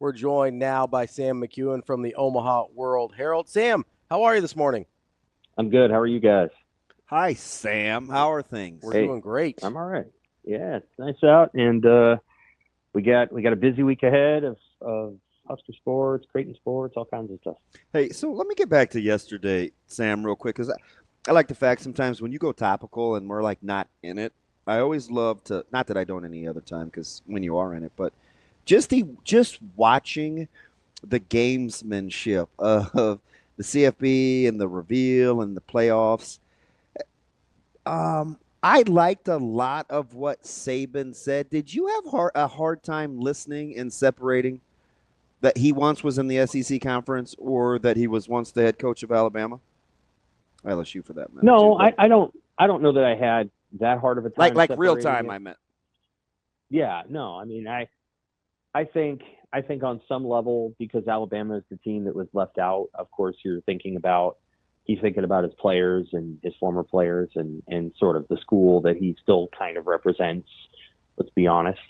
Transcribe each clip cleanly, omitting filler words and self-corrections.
We're joined now by Sam McKewon from the Omaha World Herald. Sam, how are you this morning? I'm good. How are you guys? Hi, Sam. How are things? We're doing great. I'm all right. Yeah, it's nice out, and we got a busy week ahead of Husker sports, Creighton sports, all kinds of stuff. Hey, so let me get back to yesterday, Sam, real quick, because I like the fact sometimes when you go topical and we're like not in it, I always love to, not that I don't any other time, because when you are in it, but just watching the gamesmanship of the CFB and the reveal and the playoffs. I liked a lot of what Saban said. Did you have a hard time listening and separating that he once was in the SEC conference or that he was once the head coach of Alabama? LSU for that matter. No, I don't know that I had that hard of a time. Like real time, I meant. Yeah, no. I mean, I think on some level, because Alabama is the team that was left out, of course he's thinking about his players and his former players and sort of the school that he still kind of represents. Let's be honest.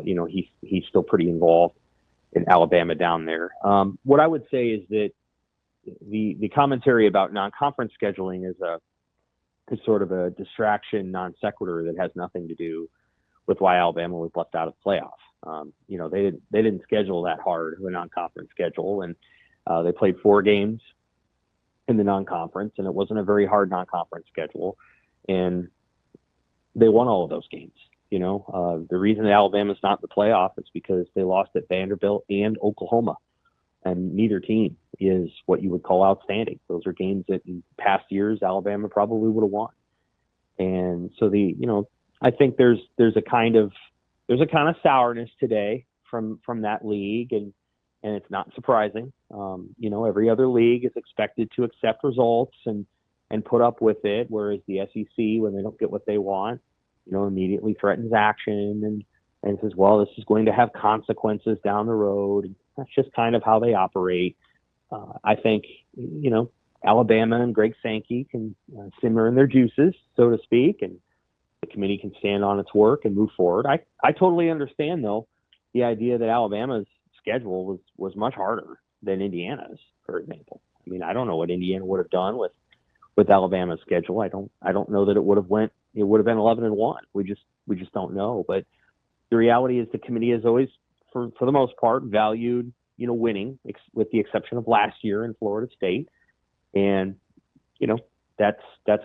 He's still pretty involved in Alabama down there. What I would say is that the commentary about non-conference scheduling is sort of a distraction, non sequitur that has nothing to do with why Alabama was left out of the playoff. They didn't schedule that hard of a non-conference schedule, and they played 4 games in the non-conference, and it wasn't a very hard non-conference schedule, and they won all of those games. The reason that Alabama's not in the playoff is because they lost at Vanderbilt and Oklahoma, and neither team is what you would call outstanding. Those are games that in past years Alabama probably would have won, and so I think there's a kind of sourness today from that league, and it's not surprising. Every other league is expected to accept results and put up with it, whereas the SEC, when they don't get what they want, immediately threatens action and says, well, this is going to have consequences down the road. And that's just kind of how they operate. I think, Alabama and Greg Sankey can simmer in their juices, so to speak, and the committee can stand on its work and move forward. I totally understand, though, the idea that Alabama's schedule was much harder than Indiana's, for example. I mean, I don't know what Indiana would have done with Alabama's schedule. I don't know that it would have been 11-1. We just don't know. But the reality is the committee has always, for the most part, valued winning, with the exception of last year in Florida State, and that's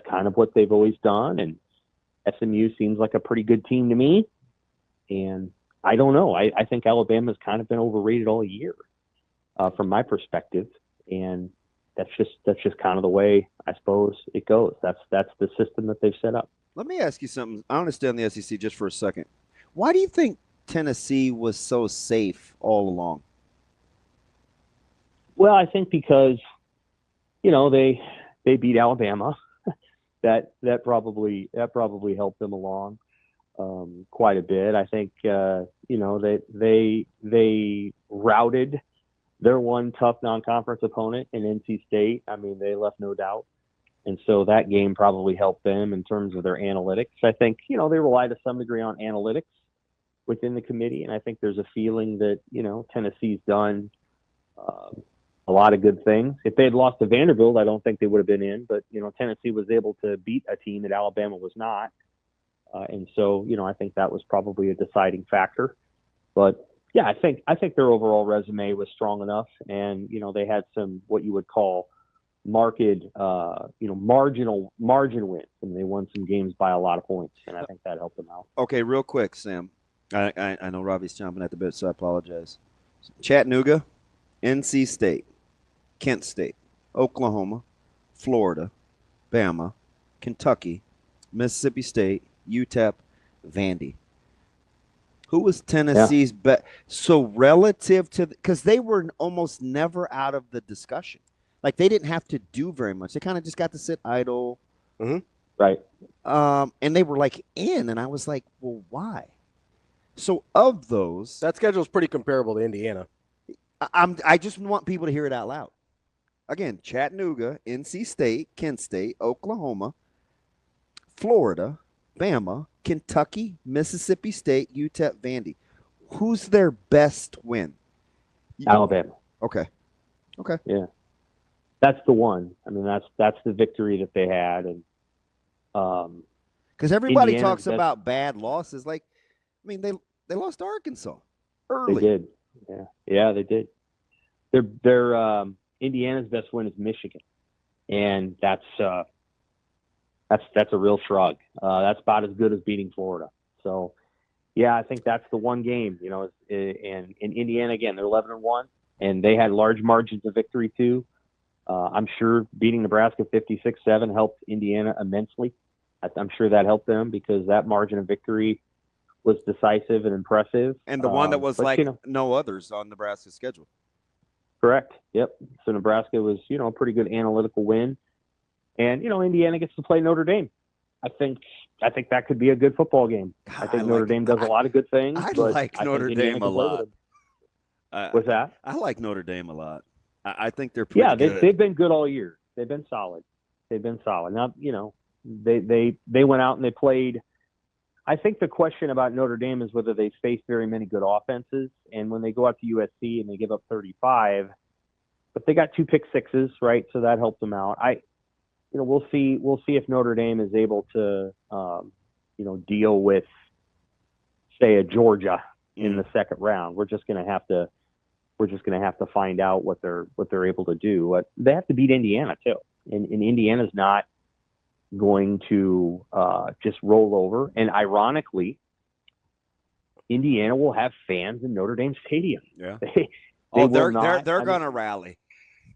kind of what they've always done. And SMU seems like a pretty good team to me, and I don't know. I think Alabama's kind of been overrated all year, from my perspective, and that's just kind of the way I suppose it goes. That's the system that they've set up. Let me ask you something. I want to stay on the SEC just for a second. Why do you think Tennessee was so safe all along? Well, I think because they beat Alabama. that probably helped them along quite a bit. I think they routed their one tough non-conference opponent in NC State. I mean, they left no doubt, and so that game probably helped them in terms of their analytics. I think they rely to some degree on analytics within the committee, and I think there's a feeling that Tennessee's done a lot of good things. If they had lost to Vanderbilt, I don't think they would have been in, but Tennessee was able to beat a team that Alabama was not. And so, I think that was probably a deciding factor. But yeah, I think their overall resume was strong enough, and they had some what you would call margin wins, and they won some games by a lot of points, and I think that helped them out. Okay, real quick, Sam. I know Ravi's chomping at the bit, so I apologize. Chattanooga, NC State, Kent State, Oklahoma, Florida, Bama, Kentucky, Mississippi State, UTEP, Vandy. Who was Tennessee's best? So relative to – because they were almost never out of the discussion. Like, they didn't have to do very much. They kind of just got to sit idle. Mm-hmm. Right. And they were, like, in, and I was like, well, why? So of those – that schedule is pretty comparable to Indiana. I just want people to hear it out loud. Again, Chattanooga, NC State, Kent State, Oklahoma, Florida, Bama, Kentucky, Mississippi State, UTEP, Vandy. Who's their best win? Alabama. Okay. Yeah, that's the one. I mean, that's the victory that they had, and because everybody Indiana's talks about bad losses. Like, I mean, they lost to Arkansas early. They did. Yeah, they did. Their Indiana's best win is Michigan, and that's a real shrug. That's about as good as beating Florida. So, yeah, I think that's the one game. You know, and in Indiana again, they're 11-1, and they had large margins of victory too. I'm sure beating Nebraska 56-7 helped Indiana immensely. I'm sure that helped them because that margin of victory was decisive and impressive. And the one that was no others on Nebraska's schedule. Correct. Yep. So Nebraska was, a pretty good analytical win. And, Indiana gets to play Notre Dame. I think that could be a good football game. I think Notre Dame does a lot of good things. I like Notre Dame a lot. What's that? I like Notre Dame a lot. I think they're pretty good. Yeah, they've been good all year. They've been solid. Now, they went out and they played. I think the question about Notre Dame is whether they face very many good offenses. And when they go out to USC and they give up 35, but they got 2 pick sixes, right? So that helped them out. We'll see if Notre Dame is able to, deal with, say, a Georgia in the second round. We're just going to have to find out what they're able to do. They have to beat Indiana too, and Indiana's not going to just roll over. And ironically, Indiana will have fans in Notre Dame Stadium. Yeah. They're going to rally.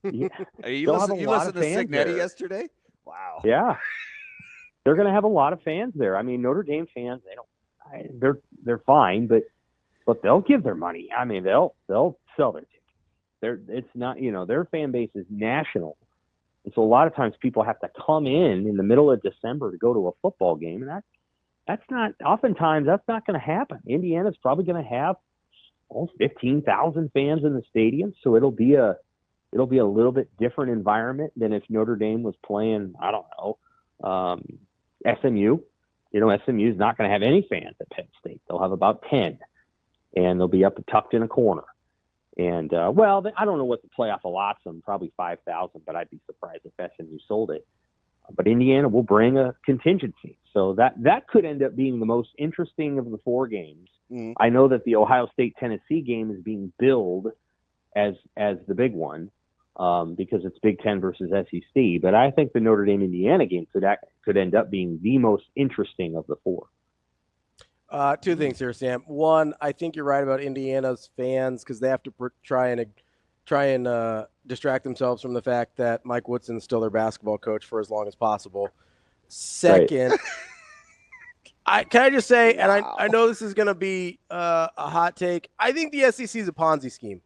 Yeah. You listened to Signetti yesterday? Wow. Yeah. They're going to have a lot of fans there. I mean, Notre Dame fans, they're fine, but they'll give their money. I mean, they'll sell their tickets. It's not, their fan base is national. And so a lot of times people have to come in the middle of December to go to a football game. And oftentimes that's not going to happen. Indiana's probably going to have 15,000 fans in the stadium. So it'll be a little bit different environment than if Notre Dame was playing, I don't know, SMU. SMU is not going to have any fans at Penn State. They'll have about 10, and they'll be tucked in a corner. And, I don't know what the playoff allots them, probably 5,000, but I'd be surprised if SMU sold it. But Indiana will bring a contingency. So that could end up being the most interesting of the 4 games. Mm-hmm. I know that the Ohio State-Tennessee game is being billed as the big one because it's Big Ten versus SEC. But I think the Notre Dame-Indiana game could end up being the most interesting of the 4. 2 things here, Sam. One, I think you're right about Indiana's fans because they have to try and distract themselves from the fact that Mike Woodson's still their basketball coach for as long as possible. Second, right. Can I just say, and I know this is going to be a hot take, I think the SEC is a Ponzi scheme.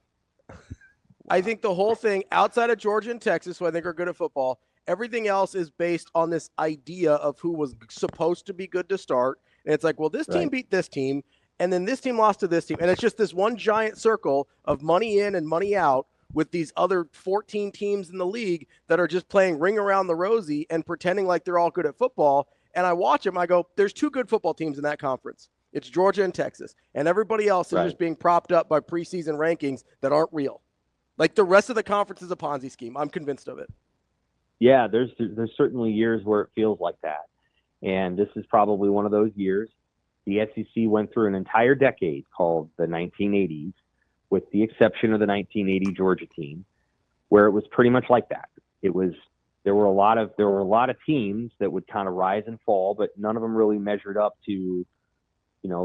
I think the whole thing outside of Georgia and Texas, who I think are good at football, everything else is based on this idea of who was supposed to be good to start. And it's like, well, this team beat this team, and then this team lost to this team. And it's just this one giant circle of money in and money out with these other 14 teams in the league that are just playing ring around the rosy and pretending like they're all good at football. And I watch them, I go, there's 2 good football teams in that conference. It's Georgia and Texas. And everybody else is just being propped up by preseason rankings that aren't real. Like the rest of the conference is a Ponzi scheme. I'm convinced of it. Yeah, there's certainly years where it feels like that. And this is probably one of those years. The SEC went through an entire decade called the 1980s, with the exception of the 1980 Georgia team, where it was pretty much like that. There were a lot of teams that would kind of rise and fall, but none of them really measured up to,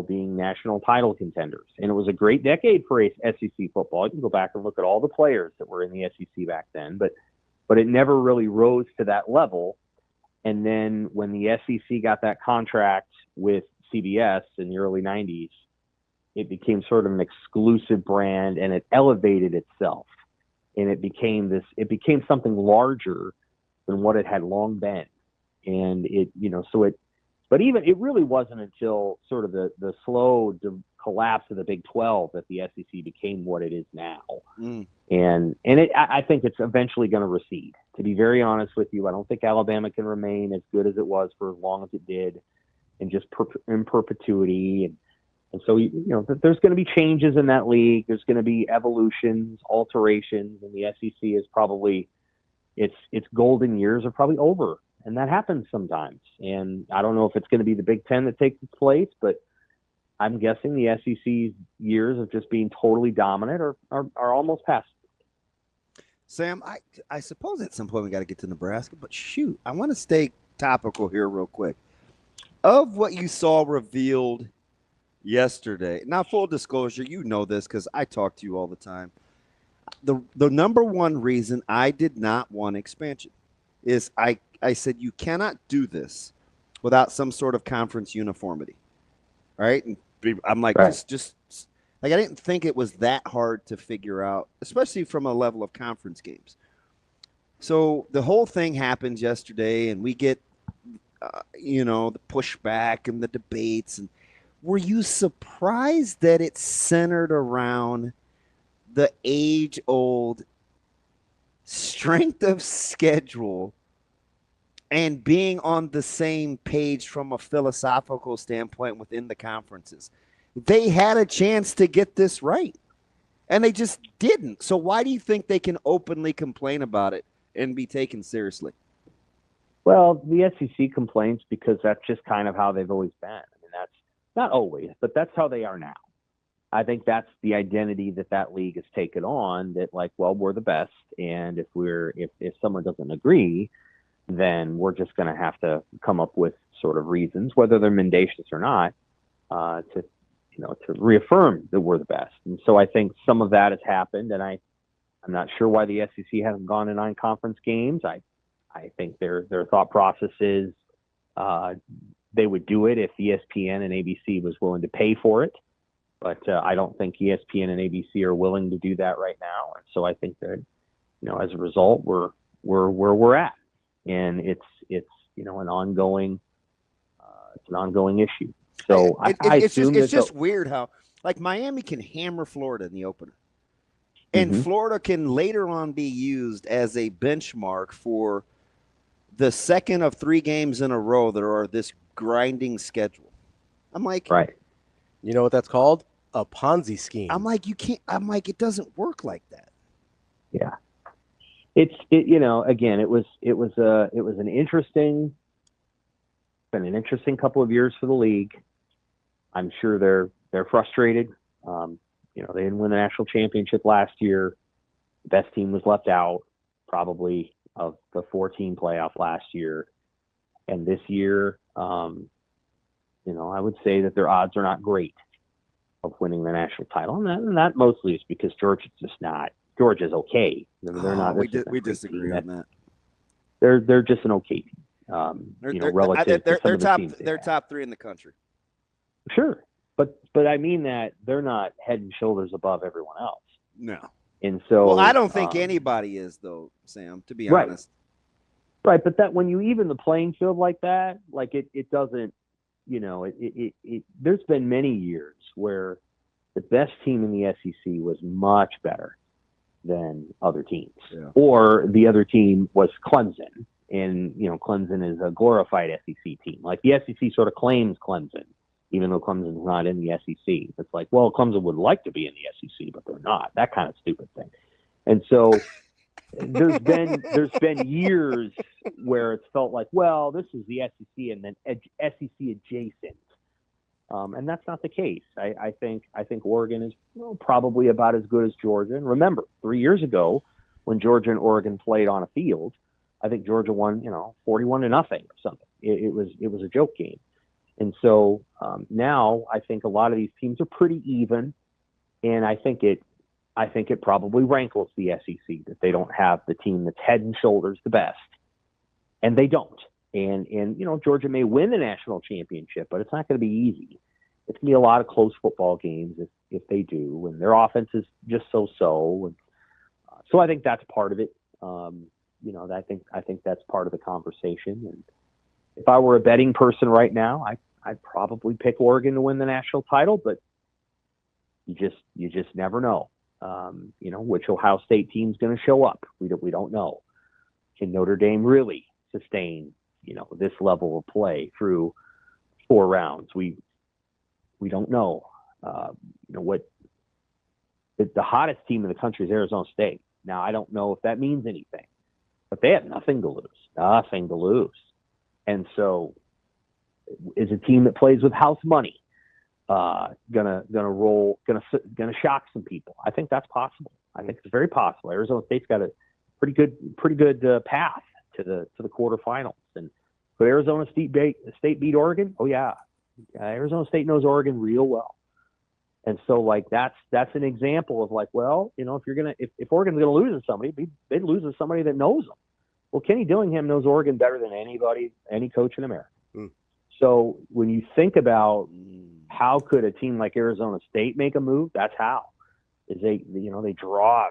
being national title contenders. And it was a great decade for SEC football. You can go back and look at all the players that were in the SEC back then, but it never really rose to that level. And then when the SEC got that contract with CBS in the early 90s, it became sort of an exclusive brand, and it elevated itself. And it became something larger than what it had long been. And it really wasn't until sort of the slow collapse of the Big 12 that the SEC became what it is now. Mm. And I think it's eventually going to recede. To be very honest with you, I don't think Alabama can remain as good as it was for as long as it did, and just in perpetuity. And so, there's going to be changes in that league. There's going to be evolutions, alterations, and the SEC is probably its golden years are probably over. And that happens sometimes. And I don't know if it's going to be the Big Ten that takes its place, but I'm guessing the SEC's years of just being totally dominant are almost past. Sam, I suppose at some point we got to get to Nebraska, but shoot, I want to stay topical here real quick. Of what you saw revealed yesterday, now full disclosure, you know this because I talk to you all the time. The number one reason I did not want expansion is I said you cannot do this without some sort of conference uniformity, right? And I'm like, right. just like I didn't think it was that hard to figure out, especially from a level of conference games. So the whole thing happens yesterday, and we get, the pushback and the debates. And were you surprised that it's centered around the age-old strength of schedule and being on the same page from a philosophical standpoint within the conferences? They had a chance to get this right, and they just didn't. So why do you think they can openly complain about it and be taken seriously? Well, the SEC complains because that's just kind of how they've always been. I mean, that's not always, but that's how they are now. I think that's the identity that league has taken on, that like, well, we're the best. And if someone doesn't agree, then we're just going to have to come up with sort of reasons, whether they're mendacious or not, to reaffirm that we're the best. And so I think some of that has happened, and I'm not sure why the SEC hasn't gone to 9 conference games. I think their thought process is they would do it if ESPN and ABC was willing to pay for it. But I don't think ESPN and ABC are willing to do that right now. And so I think that, as a result, we're where we're at. And it's an ongoing issue. So it's just weird how, like, Miami can hammer Florida in the opener, and Florida can later on be used as a benchmark for the second of 3 games in a row that are this grinding schedule. I'm like, right. You know what that's called? A Ponzi scheme. I'm like, you can't. I'm like, it doesn't work like that. Yeah. Again, it was an interesting couple of years for the league. I'm sure they're frustrated. They didn't win the national championship last year. The best team was left out, probably, of the 4-team playoff last year. And this year, I would say that their odds are not great of winning the national title. And that mostly is because Georgia's just not. Georgia's okay. They're not. We disagree on that. They're just an okay team. Relative to some of the teams they're top 3 in the country. Sure, but I mean that they're not head and shoulders above everyone else. No. And so, well, I don't think anybody is, though, Sam. To be honest. Right, but that when you even the playing field like that, like it doesn't. There's been many years where the best team in the SEC was much better than other teams, or the other team was Clemson, and Clemson is a glorified SEC team. Like the SEC sort of claims Clemson, even though Clemson's not in the SEC. It's like, well, Clemson would like to be in the SEC, but they're not. That kind of stupid thing. And so there's been years where it's felt like, well, this is the SEC and then SEC adjacent. And that's not the case. I think Oregon is probably about as good as Georgia. And remember, 3 years ago, when Georgia and Oregon played on a field, I think Georgia won, 41-0 or something. It was a joke game. And so now I think a lot of these teams are pretty even, and I think it probably rankles the SEC that they don't have the team that's head and shoulders the best, and they don't. And Georgia may win the national championship, but it's not going to be easy. It's going to be a lot of close football games if they do, and their offense is just so. And so I think that's part of it. I think that's part of the conversation. And if I were a betting person right now, I'd probably pick Oregon to win the national title, but you just never know. Which Ohio State team's going to show up. We don't know. Can Notre Dame really sustain this level of play through 4 rounds? We don't know. what the hottest team in the country is Arizona State. Now, I don't know if that means anything, but they have nothing to lose. And so is a team that plays with house money gonna shock some people? I think that's possible. I think it's very possible. Arizona State's got a pretty good path to the quarterfinals. And could Arizona State beat Oregon? Oh yeah. Arizona State knows Oregon real well. And so like that's an example of like, well, if Oregon's gonna lose to somebody, they'd lose to somebody that knows them. Well, Kenny Dillingham knows Oregon better than anybody, any coach in America. So when you think about how could a team like Arizona State make a move, that's how. Is they draw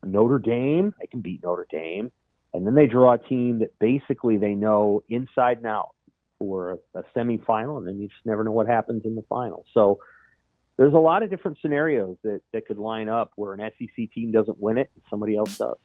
Notre Dame, they can beat Notre Dame, and then they draw a team that basically they know inside and out for a semifinal, and then you just never know what happens in the final. So there's a lot of different scenarios that could line up where an SEC team doesn't win it and somebody else does.